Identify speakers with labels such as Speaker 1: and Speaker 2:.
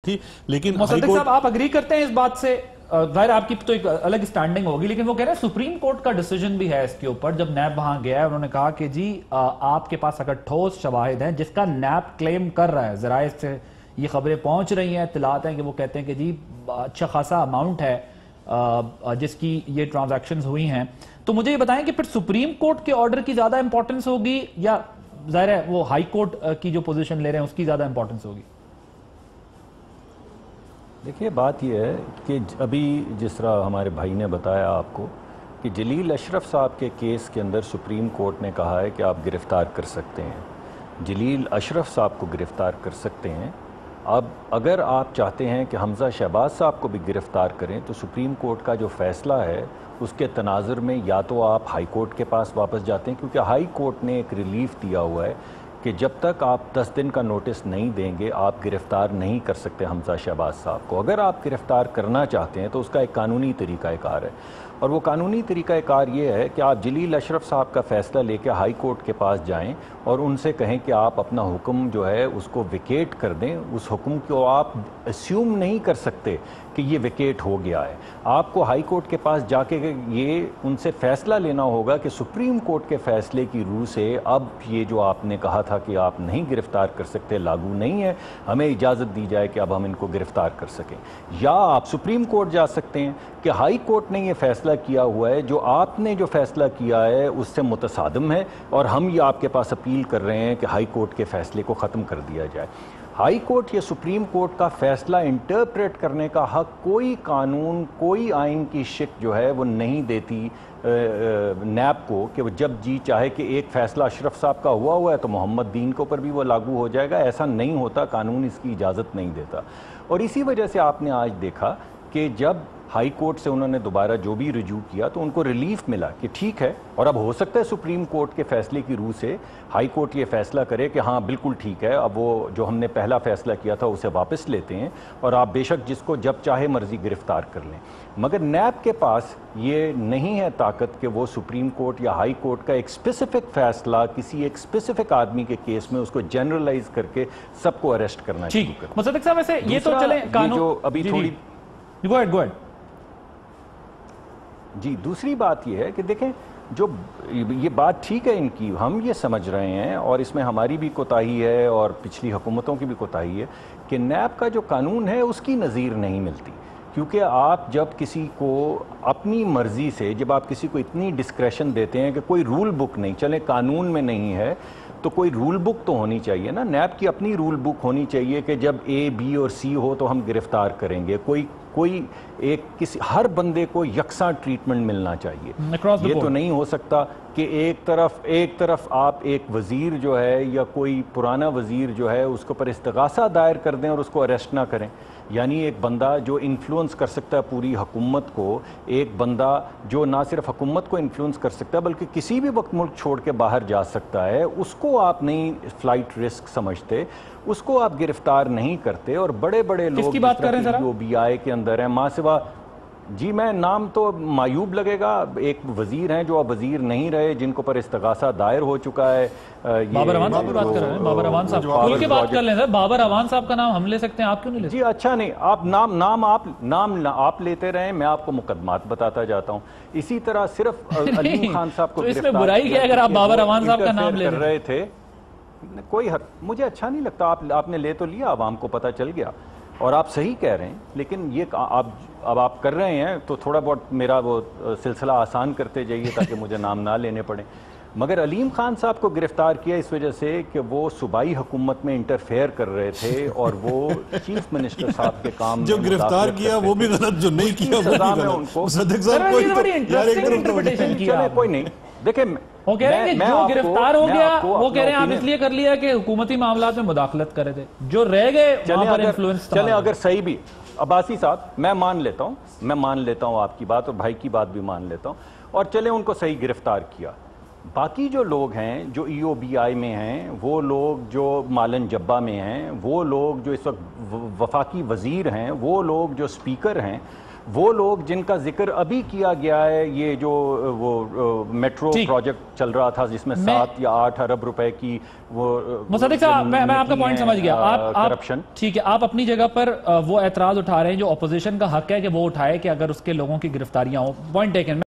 Speaker 1: थी, लेकिन
Speaker 2: मुसद्दिक साहब आप अग्री करते हैं इस बात से? ज़ाहिर आपकी तो एक अलग स्टैंडिंग होगी, लेकिन वो कह रहे हैं सुप्रीम कोर्ट का डिसीजन भी है इसके ऊपर। जब नैब वहां गया है उन्होंने कहा कि जी आपके पास अगर ठोस शवाहिद हैं, जिसका नैब क्लेम कर रहा है, ज़राए से ये खबरें पहुंच रही हैं, इत्तलात हैं कि वो कहते हैं कि जी अच्छा खासा अमाउंट है जिसकी ये ट्रांजैक्शंस हुई हैं, तो मुझे ये बताएं कि फिर सुप्रीम कोर्ट के ऑर्डर की ज्यादा इंपॉर्टेंस होगी या ज़ाहिर है वो हाई कोर्ट की जो पोजीशन ले रहे हैं उसकी ज्यादा इंपॉर्टेंस होगी?
Speaker 3: देखिए, बात यह है कि अभी जिस तरह हमारे भाई ने बताया आपको कि जलील अशरफ साहब के केस के अंदर सुप्रीम कोर्ट ने कहा है कि आप गिरफ़्तार कर सकते हैं, जलील अशरफ साहब को गिरफ़्तार कर सकते हैं। अब अगर आप चाहते हैं कि हमज़ा शहबाज साहब को भी गिरफ़्तार करें तो सुप्रीम कोर्ट का जो फ़ैसला है उसके तनाज़ुर में या तो आप हाई कोर्ट के पास वापस जाते हैं, क्योंकि हाई कोर्ट ने एक रिलीफ दिया हुआ है कि जब तक आप 10 दिन का नोटिस नहीं देंगे आप गिरफ़्तार नहीं कर सकते हमज़ा शहबाज साहब को। अगर आप गिरफ़्तार करना चाहते हैं तो उसका एक कानूनी तरीक़ाकार है, और वो कानूनी तरीक़ाकार ये है कि आप जलील अशरफ साहब का फ़ैसला लेकर हाई कोर्ट के पास जाएं और उनसे कहें कि आप अपना हुक्म जो है उसको विकेट कर दें। उस हुक्म को आप अस्यूम नहीं कर सकते कि ये विकेट हो गया है। आपको हाई कोर्ट के पास जाके ये उनसे फ़ैसला लेना होगा कि सुप्रीम कोर्ट के फ़ैसले की रूह से अब ये जो आपने कहा था कि आप नहीं गिरफ़्तार कर सकते लागू नहीं है, हमें इजाज़त दी जाए कि अब हम इनको गिरफ़्तार कर सकें। या आप सुप्रीम कोर्ट जा सकते हैं कि हाई कोर्ट ने ये फ़ैसला किया हुआ है, जो आपने जो फ़ैसला किया है उससे मुतसादिम है और हम ये आपके पास अपील कर रहे हैं कि हाई कोर्ट के फ़ैसले को ख़त्म कर दिया जाए। हाई कोर्ट या सुप्रीम कोर्ट का फ़ैसला इंटरप्रेट करने का हक कोई कानून, कोई आइन की शिक जो है वो नहीं देती नैब को कि वो जब जी चाहे कि एक फ़ैसला अशरफ साहब का हुआ है तो मोहम्मद दीन के ऊपर भी वो लागू हो जाएगा। ऐसा नहीं होता, कानून इसकी इजाज़त नहीं देता। और इसी वजह से आपने आज देखा कि जब हाई कोर्ट से उन्होंने दोबारा जो भी रिज्यू किया तो उनको रिलीफ मिला कि ठीक है, और अब हो सकता है सुप्रीम कोर्ट के फैसले की रूह से हाई कोर्ट ये फैसला करे कि हाँ बिल्कुल ठीक है, अब वो जो हमने पहला फैसला किया था उसे वापस लेते हैं और आप बेशक जिसको जब चाहे मर्जी गिरफ्तार कर लें। मगर नैब के पास ये नहीं है ताकत कि वो सुप्रीम कोर्ट या हाई कोर्ट का एक स्पेसिफिक फैसला किसी एक स्पेसिफिक आदमी के केस में उसको जनरलाइज करके सबको अरेस्ट करना शुरू कर।
Speaker 2: मुसद्दिक साहब वैसे ये तो चले कानून
Speaker 3: जो अभी थोड़ी
Speaker 2: गो अहेड
Speaker 3: जी, दूसरी बात यह है कि देखें, जो ये बात ठीक है इनकी, हम ये समझ रहे हैं और इसमें हमारी भी कोताही है और पिछली हुकूमतों की भी कोताही है कि नैब का जो कानून है उसकी नज़ीर नहीं मिलती। क्योंकि आप जब किसी को अपनी मर्ज़ी से, जब आप किसी को इतनी डिस्क्रेशन देते हैं कि कोई रूल बुक नहीं, चले कानून में नहीं है तो कोई रूल बुक तो होनी चाहिए ना। नैब की अपनी रूल बुक होनी चाहिए कि जब ए, बी और सी हो तो हम गिरफ्तार करेंगे। कोई एक किसी हर बंदे को यकसा ट्रीटमेंट मिलना चाहिए। ये तो नहीं हो सकता कि एक तरफ आप एक वज़ीर जो है या कोई पुराना वज़ीर जो है उसके ऊपर इस्तग़ासा दायर कर दें और उसको अरेस्ट ना करें। यानी एक बंदा जो इन्फ्लुएंस कर सकता है पूरी हुकूमत को, एक बंदा जो ना सिर्फ हुकूमत को इन्फ्लुएंस कर सकता है बल्कि किसी भी वक्त मुल्क छोड़ के बाहर जा सकता है, उसको आप नहीं फ्लाइट रिस्क समझते, उसको आप गिरफ्तार नहीं करते। और बड़े बड़े लोग
Speaker 2: किसकी बात कर रहे हैं
Speaker 3: जो BI के अंदर है, माँ सिवा जी मैं नाम तो मायूब लगेगा, एक वजीर हैं जो अब वजीर नहीं रहे, जिनको पर इस्तगासा दायर हो चुका है।
Speaker 2: बाबर अवान साहब की बात कर रहे हैं, बाबर अवान साहब खुल के बात कर लें सर। बाबर अवान साहब का नाम हम ले सकते हैं, आप क्यों नहीं ले सकते?
Speaker 3: जी अच्छा नहीं, आप नाम आप लेते रहें, मैं आपको मुकदमात बताता जाता हूं। इसी तरह सिर्फ अलीम खान साहब को
Speaker 2: इसमें बुराई क्या है अगर आप बाबर अवान साहब का नाम ले
Speaker 3: रहे थे? कोई मुझे अच्छा नहीं लगता। आपने ले तो लिया, आवाम को पता चल गया और आप सही कह रहे हैं, लेकिन ये अब आप कर रहे हैं तो थोड़ा बहुत मेरा वो सिलसिला आसान करते जाइए ताकि मुझे नाम ना लेने पड़े। मगर अलीम खान साहब को गिरफ्तार किया इस वजह से कि वो सूबाई हुकूमत में इंटरफेयर कर रहे थे और वो चीफ मिनिस्टर साहब के काम
Speaker 1: जो गिरफ्तार किया वो भी गलत, जो नहीं किया वो भी गलत।
Speaker 3: उनको कोई नहीं। देखिए
Speaker 2: वो कह रहे हैं कि जो गिरफ्तार हो गया वो कह रहे हैं आप इसलिए कर लिया कि हुकूमती मामलात में मुदाखलत करे थे, जो रह गए वहां पर इन्फ्लुएंस।
Speaker 3: चले अगर सही भी अब्बासी साहब, मैं मान लेता हूं आपकी बात और भाई की बात भी मान लेता हूं, और चले उनको सही गिरफ्तार किया। बाकी जो लोग हैं जो EOBI में हैं, वो लोग जो मालन जब्बा में हैं, वो लोग जो इस वक्त वफाकी वजीर हैं, वो लोग जो स्पीकर हैं, وہ لوگ جن کا ذکر ابھی کیا گیا ہے، یہ جو وہ میٹرو پروجیکٹ چل رہا تھا جس میں 7 یا 8 ارب روپے کی وہ
Speaker 2: مصدق صاحب، میں آپ کا پوائنٹ سمجھ گیا.
Speaker 3: کرپشن.
Speaker 2: ٹھیک ہے، آپ اپنی جگہ پر وہ اعتراض اٹھا رہے ہیں جو اپوزیشن کا حق ہے کہ وہ اٹھائے کہ اگر اس کے لوگوں کی گرفتاریاں ہوں. Point taken.